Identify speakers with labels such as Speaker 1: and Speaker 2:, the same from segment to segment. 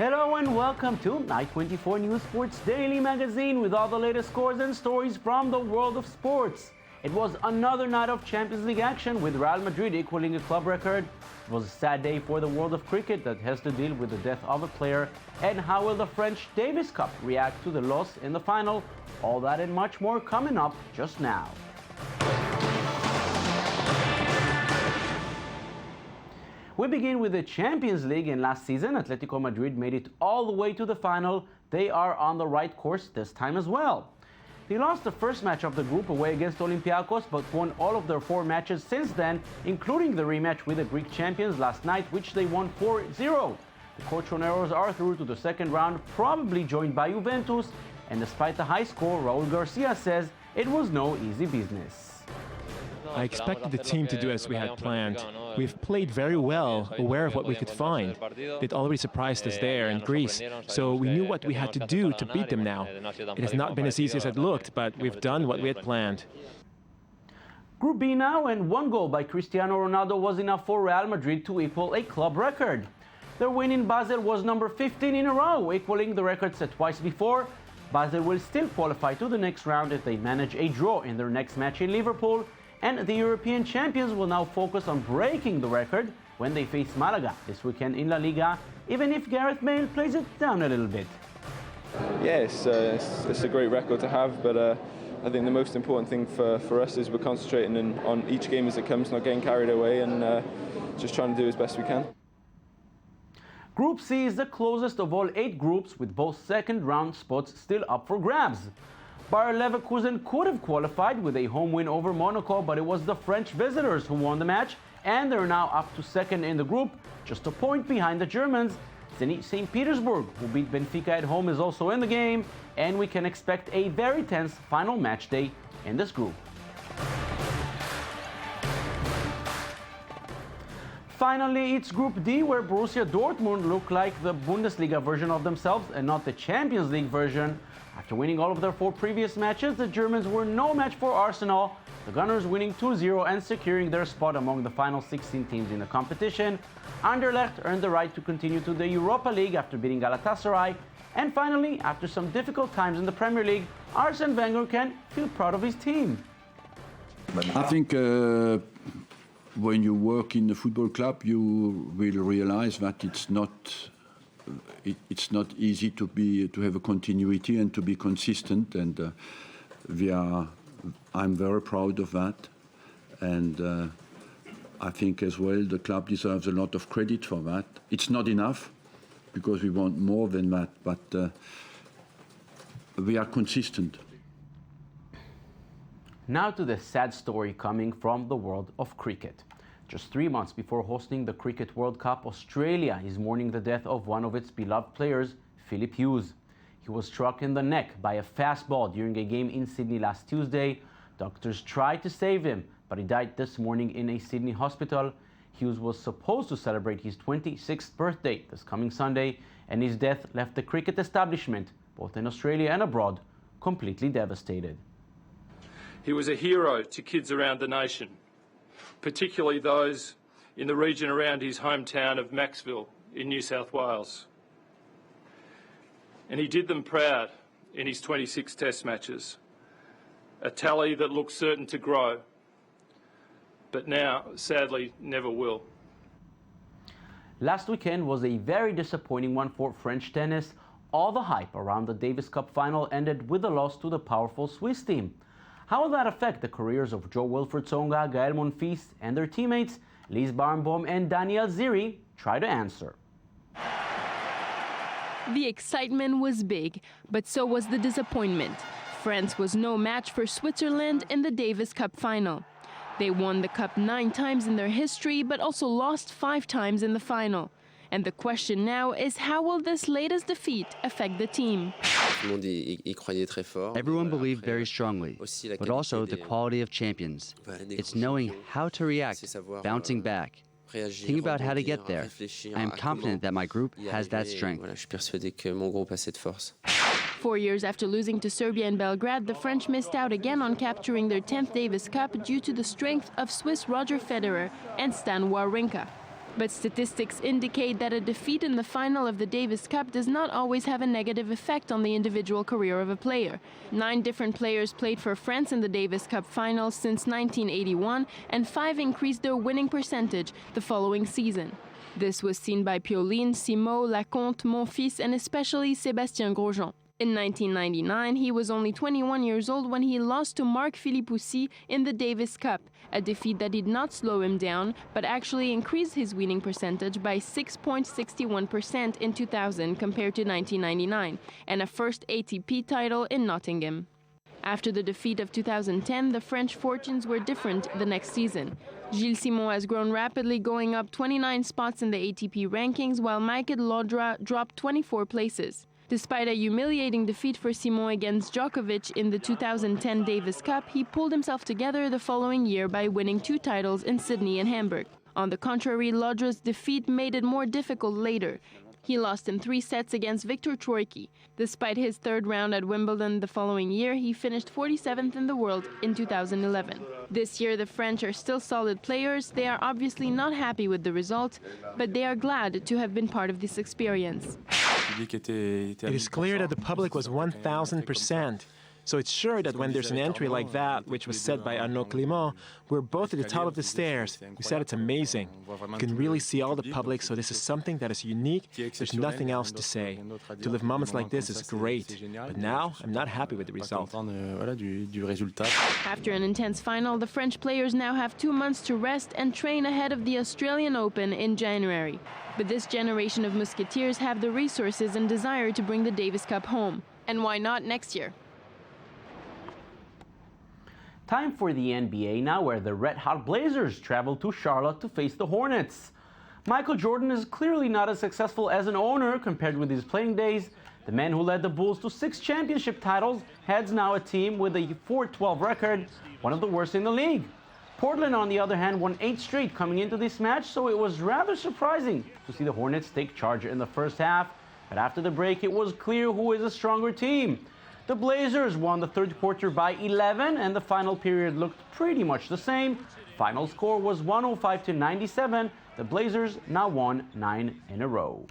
Speaker 1: Hello and welcome to I24 News Sports Daily Magazine with all the latest scores and stories from the world of sports. It was another night of Champions League action with Real Madrid equaling a club record. It was a sad day for the world of cricket that has to deal with the death of a player. And how will the French Davis Cup react to the loss in the final? All that and much more coming up just now. We begin with the Champions League, and last season Atletico Madrid made it all the way to the final. They are on the right course this time as well. They lost the first match of the group away against Olympiacos, but won all of their 4 matches since then, including the rematch with the Greek champions last night, which they won 4-0. The Colchoneros are through to the second round, probably joined by Juventus, and despite the high score, Raul Garcia says it was no easy business.
Speaker 2: I expected the team to do as we had planned. We've played very well, aware of what we could find. They'd already surprised us there in Greece, so we knew what we had to do to beat them now. It has not been as easy as it looked, but we've done what we had planned.
Speaker 1: Group B now, and 1 goal by Cristiano Ronaldo was enough for Real Madrid to equal a club record. Their win in Basel was number 15 in a row, equaling the record set twice before. Basel will still qualify to the next round if they manage a draw in their next match in Liverpool. And the European champions will now focus on breaking the record when they face Malaga this weekend in La Liga, even if Gareth Bale plays it down a little bit.
Speaker 3: Yeah, it's a great record to have, but I think the most important thing for us is we're concentrating on each game as it comes, not getting carried away, and just trying to do as best we can.
Speaker 1: Group C is the closest of all 8 groups, with both second round spots still up for grabs. Bayer Leverkusen could have qualified with a home win over Monaco, but it was the French visitors who won the match, and they're now up to second in the group, just a point behind the Germans. Zenit St. Petersburg, who beat Benfica at home, is also in the game, and we can expect a very tense final match day in this group. Finally, it's Group D, where Borussia Dortmund look like the Bundesliga version of themselves and not the Champions League version. After winning all of their 4 previous matches, the Germans were no match for Arsenal, the Gunners winning 2-0 and securing their spot among the final 16 teams in the competition. Anderlecht earned the right to continue to the Europa League after beating Galatasaray. And finally, after some difficult times in the Premier League, Arsene Wenger can feel proud of his team.
Speaker 4: I think when you work in a football club, you will realize that it's not easy to have a continuity and to be consistent, and I'm very proud of that, and I think as well the club deserves a lot of credit for that. It's not enough because we want more than that, but we are consistent.
Speaker 1: Now to the sad story coming from the world of cricket. Just 3 months before hosting the Cricket World Cup, Australia is mourning the death of one of its beloved players, Philip Hughes. He was struck in the neck by a fast ball during a game in Sydney last Tuesday. Doctors tried to save him, but he died this morning in a Sydney hospital. Hughes was supposed to celebrate his 26th birthday this coming Sunday, and his death left the cricket establishment, both in Australia and abroad, completely devastated.
Speaker 5: He was a hero to kids around the nation, particularly those in the region around his hometown of Maxville in New South Wales. And he did them proud in his 26 Test matches, a tally that looks certain to grow, but now, sadly, never will.
Speaker 1: Last weekend was a very disappointing one for French tennis. All the hype around the Davis Cup final ended with a loss to the powerful Swiss team. How will that affect the careers of Jo-Wilfried Tsonga, Gael Monfils, and their teammates? Lise Barnbaum and Daniel Ziri try to answer.
Speaker 6: The excitement was big, but so was the disappointment. France was no match for Switzerland in the Davis Cup final. They won the cup 9 times in their history, but also lost 5 times in the final. And the question now is, how will this latest defeat affect the team?
Speaker 7: Everyone believed very strongly, but also the quality of champions. It's knowing how to react, bouncing back. Think about how to get there. I am confident that my group has that strength.
Speaker 6: 4 years after losing to Serbia in Belgrade, the French missed out again on capturing their 10th Davis Cup due to the strength of Swiss Roger Federer and Stan Wawrinka. But statistics indicate that a defeat in the final of the Davis Cup does not always have a negative effect on the individual career of a player. 9 different players played for France in the Davis Cup final since 1981, and 5 increased their winning percentage the following season. This was seen by Pioline, Simot, Lacomte, Monfils, and especially Sébastien Grosjean. In 1999, he was only 21 years old when he lost to Marc Philippoussi in the Davis Cup, a defeat that did not slow him down, but actually increased his winning percentage by 6.61% in 2000 compared to 1999, and a first ATP title in Nottingham. After the defeat of 2010, the French fortunes were different the next season. Gilles Simon has grown rapidly, going up 29 spots in the ATP rankings, while Michael Laudrup dropped 24 places. Despite a humiliating defeat for Simon against Djokovic in the 2010 Davis Cup, he pulled himself together the following year by winning 2 titles in Sydney and Hamburg. On the contrary, Laudrup's defeat made it more difficult later. He lost in 3 sets against Viktor Troicki. Despite his 3rd round at Wimbledon the following year, he finished 47th in the world in 2011. This year, the French are still solid players. They are obviously not happy with the result, but they are glad to have been part of this experience.
Speaker 2: It is clear that the public was 1,000%. So it's sure that when there's an entry like that, which was said by Arnaud Clément, we're both at the top of the stairs. We said it's amazing. You can really see all the public, so this is something that is unique. There's nothing else to say. To live moments like this is great. But now, I'm not happy with the result.
Speaker 6: After an intense final, the French players now have 2 months to rest and train ahead of the Australian Open in January. But this generation of musketeers have the resources and desire to bring the Davis Cup home. And why not next year?
Speaker 1: Time for the NBA now, where the red-hot Blazers travel to Charlotte to face the Hornets. Michael Jordan is clearly not as successful as an owner compared with his playing days. The man who led the Bulls to 6 championship titles heads now a team with a 4-12 record, one of the worst in the league. Portland, on the other hand, won 8 straight coming into this match, so it was rather surprising to see the Hornets take charge in the first half. But after the break, it was clear who is a stronger team. The Blazers won the 3rd quarter by 11, and the final period looked pretty much the same. Final score was 105-97. The Blazers now won 9 in a row.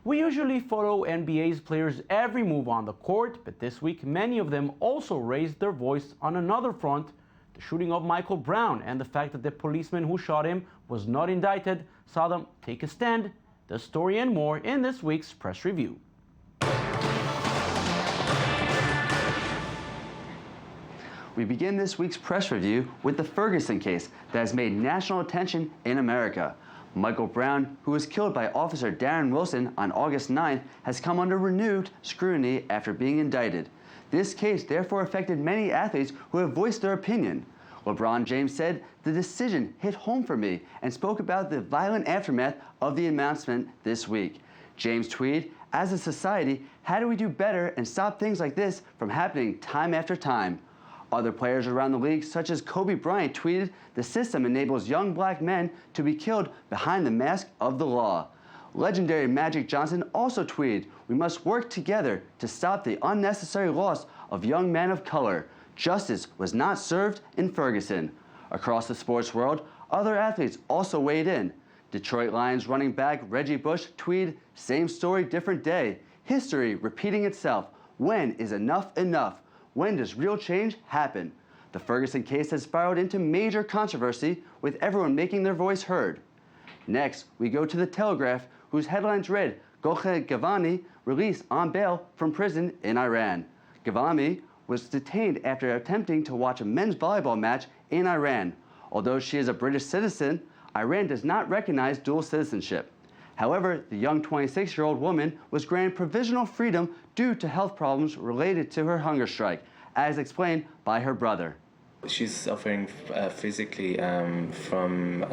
Speaker 1: We usually follow NBA's players' every move on the court, but this week many of them also raised their voice on another front: the shooting of Michael Brown and the fact that the policeman who shot him was not indicted saw them take a stand. The story and more in this week's press review.
Speaker 7: We begin this week's press review with the Ferguson case that has made national attention in America. Michael Brown, who was killed by Officer Darren Wilson on August 9th, has come under renewed scrutiny after being indicted. This case therefore affected many athletes who have voiced their opinion. LeBron James said, "The decision hit home for me," and spoke about the violent aftermath of the announcement this week. James tweeted, "As a society, how do we do better and stop things like this from happening time after time?" Other players around the league, such as Kobe Bryant, tweeted, "The system enables young black men to be killed behind the mask of the law." Legendary Magic Johnson also tweeted, "We must work together to stop the unnecessary loss of young men of color. Justice was not served in Ferguson." Across the sports world, other athletes also weighed in. Detroit Lions running back Reggie Bush tweeted, "Same story, different day. History repeating itself. When is enough enough? When does real change happen?" The Ferguson case has spiraled into major controversy, with everyone making their voice heard. Next, we go to The Telegraph, whose headlines read, "Golsha Ghavani released on bail from prison in Iran." Ghavani was detained after attempting to watch a men's volleyball match in Iran. Although she is a British citizen, Iran does not recognize dual citizenship. However, the young 26-year-old woman was granted provisional freedom due to health problems related to her hunger strike, as explained by her brother.
Speaker 8: She's suffering physically from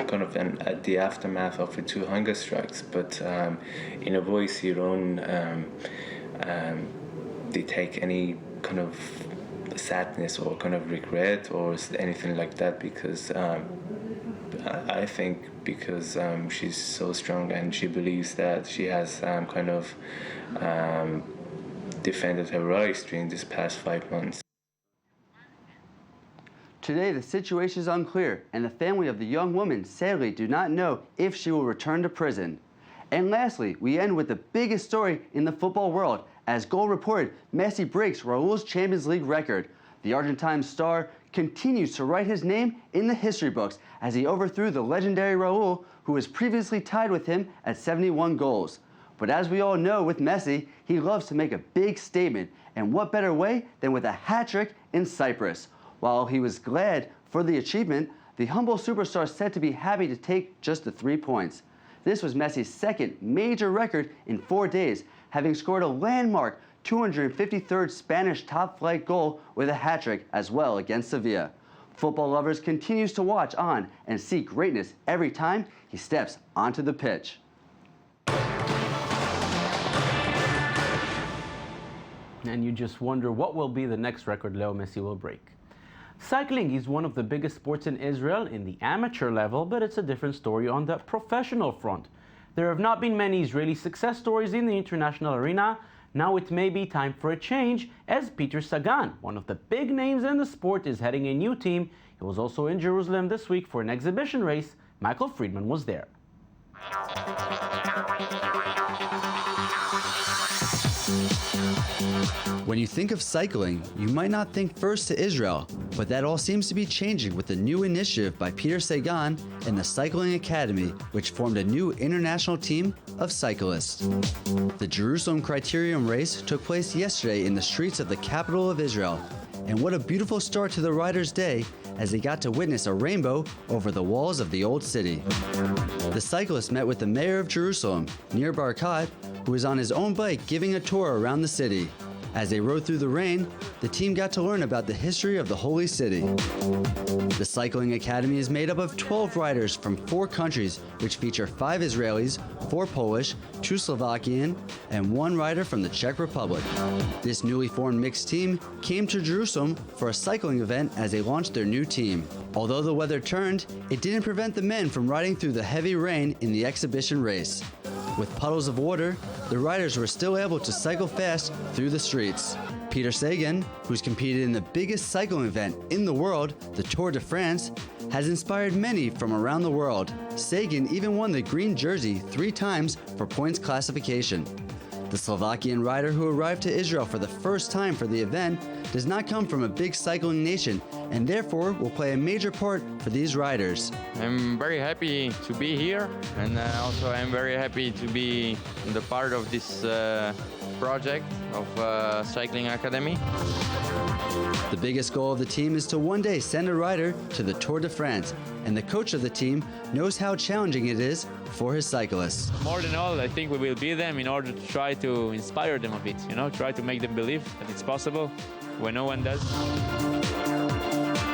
Speaker 8: kind of the aftermath of the 2 hunger strikes, but in a voice, you don't detect any kind of sadness or kind of regret or anything like that, because I think because she's so strong and she believes that she has kind of defended her rights during this past 5 months.
Speaker 7: Today, the situation is unclear, and the family of the young woman sadly do not know if she will return to prison. And lastly, we end with the biggest story in the football world. As Goal reported, Messi breaks Raul's Champions League record. The Argentine star continues to write his name in the history books as he overthrew the legendary Raul, who was previously tied with him at 71 goals. But as we all know with Messi, he loves to make a big statement, and what better way than with a hat-trick in Cyprus. While he was glad for the achievement, the humble superstar said to be happy to take just the 3 points. This was Messi's second major record in 4 days, having scored a landmark 253rd Spanish top-flight goal with a hat-trick as well against Sevilla. Football lovers continues to watch on and see greatness every time he steps onto the pitch.
Speaker 1: And you just wonder what will be the next record Leo Messi will break. Cycling is one of the biggest sports in Israel in the amateur level, but it's a different story on the professional front. There have not been many Israeli success stories in the international arena. Now it may be time for a change, as Peter Sagan, one of the big names in the sport, is heading a new team. He was also in Jerusalem this week for an exhibition race. Michael Friedman was there.
Speaker 7: When you think of cycling, you might not think first to Israel, but that all seems to be changing with the new initiative by Peter Sagan and the Cycling Academy, which formed a new international team of cyclists. The Jerusalem Criterium race took place yesterday in the streets of the capital of Israel, and what a beautiful start to the riders' day as they got to witness a rainbow over the walls of the old city. The cyclists met with the mayor of Jerusalem, Nir Barkat, who was on his own bike giving a tour around the city. As they rode through the rain, the team got to learn about the history of the Holy City. The Cycling Academy is made up of 12 riders from 4 countries, which feature 5 Israelis, 4 Polish, 2 Slovakian, and 1 rider from the Czech Republic. This newly formed mixed team came to Jerusalem for a cycling event as they launched their new team. Although the weather turned, it didn't prevent the men from riding through the heavy rain in the exhibition race. With puddles of water, the riders were still able to cycle fast through the streets. Peter Sagan, who's competed in the biggest cycling event in the world, the Tour de France, has inspired many from around the world. Sagan even won the green jersey 3 times for points classification. The Slovakian rider who arrived to Israel for the first time for the event does not come from a big cycling nation and therefore will play a major part for these riders.
Speaker 9: I'm very happy to be here, and also I'm very happy to be the part of this project of Cycling Academy.
Speaker 7: The biggest goal of the team is to one day send a rider to the Tour de France, and the coach of the team knows how challenging it is for his cyclists.
Speaker 10: More than all, I think we will be them in order to try to inspire them a bit, try to make them believe that it's possible when no one does.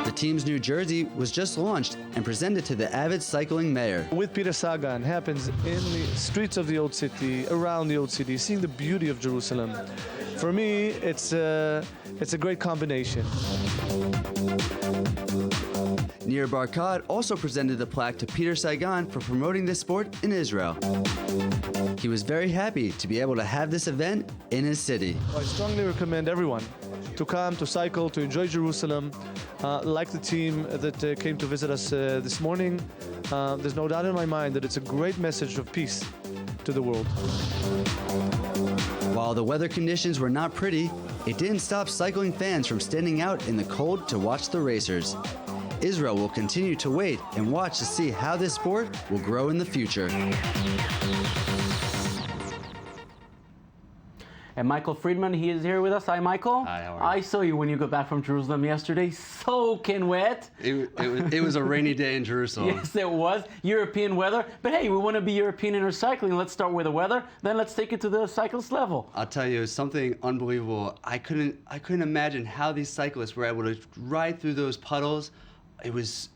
Speaker 7: The team's new jersey was just launched and presented to the avid cycling mayor.
Speaker 11: With Peter Sagan happens in the streets of the old city, around the old city, seeing the beauty of Jerusalem. For me, it's a great combination.
Speaker 7: Nir Barkat also presented the plaque to Peter Sagan for promoting this sport in Israel. He was very happy to be able to have this event in his city.
Speaker 11: I strongly recommend everyone to come, to cycle, to enjoy Jerusalem. Like the team that came to visit us this morning, there's no doubt in my mind that it's a great message of peace to the world.
Speaker 7: While the weather conditions were not pretty, it didn't stop cycling fans from standing out in the cold to watch the racers. Israel will continue to wait and watch to see how this sport will grow in the future.
Speaker 1: And Michael Friedman, he is here with us. Hi, Michael.
Speaker 12: Hi, how are you?
Speaker 1: I saw you when you got back from Jerusalem yesterday, soaking wet.
Speaker 12: It was a rainy day in Jerusalem.
Speaker 1: Yes, it was. European weather. But hey, we want to be European in our cycling. Let's start with the weather, then let's take it to the cyclist level.
Speaker 12: I'll tell you, something unbelievable. I couldn't imagine how these cyclists were able to ride through those puddles. It was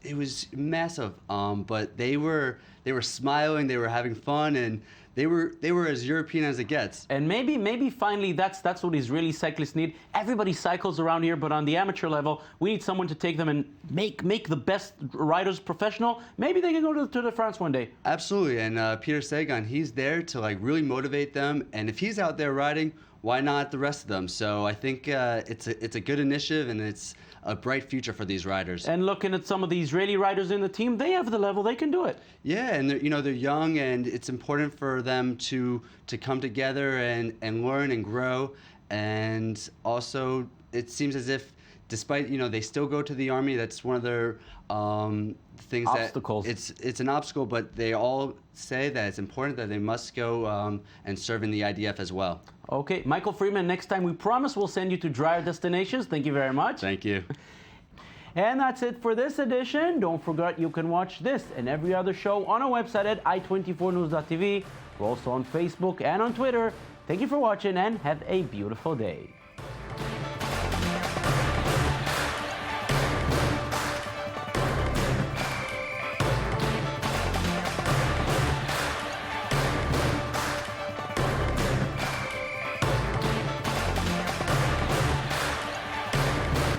Speaker 12: massive. But they were smiling, they were having fun, and they were as European as it gets.
Speaker 1: And maybe finally that's what Israeli cyclists need. Everybody cycles around here, but on the amateur level, we need someone to take them and make the best riders professional. Maybe they can go to the Tour de France one day.
Speaker 12: Absolutely, and Peter Sagan, he's there to really motivate them. And if he's out there riding, why not the rest of them? So I think it's a good initiative, and it's a bright future for these riders.
Speaker 1: And looking at some of the Israeli riders in the team, they have the level, they can do it.
Speaker 12: Yeah, and they're young, and it's important for them to come together and learn and grow. And also, it seems as if, despite they still go to the army, that's one of their things
Speaker 1: obstacles.
Speaker 12: That it's an obstacle, but they all say that it's important that they must go and serve in the IDF as well.
Speaker 1: Okay, Michael Freeman, next time we promise we'll send you to drier destinations. Thank you very much.
Speaker 12: Thank you.
Speaker 1: And that's it for this edition. Don't forget you can watch this and every other show on our website at i24news.tv. We're also on Facebook and on Twitter. Thank you for watching and have a beautiful day.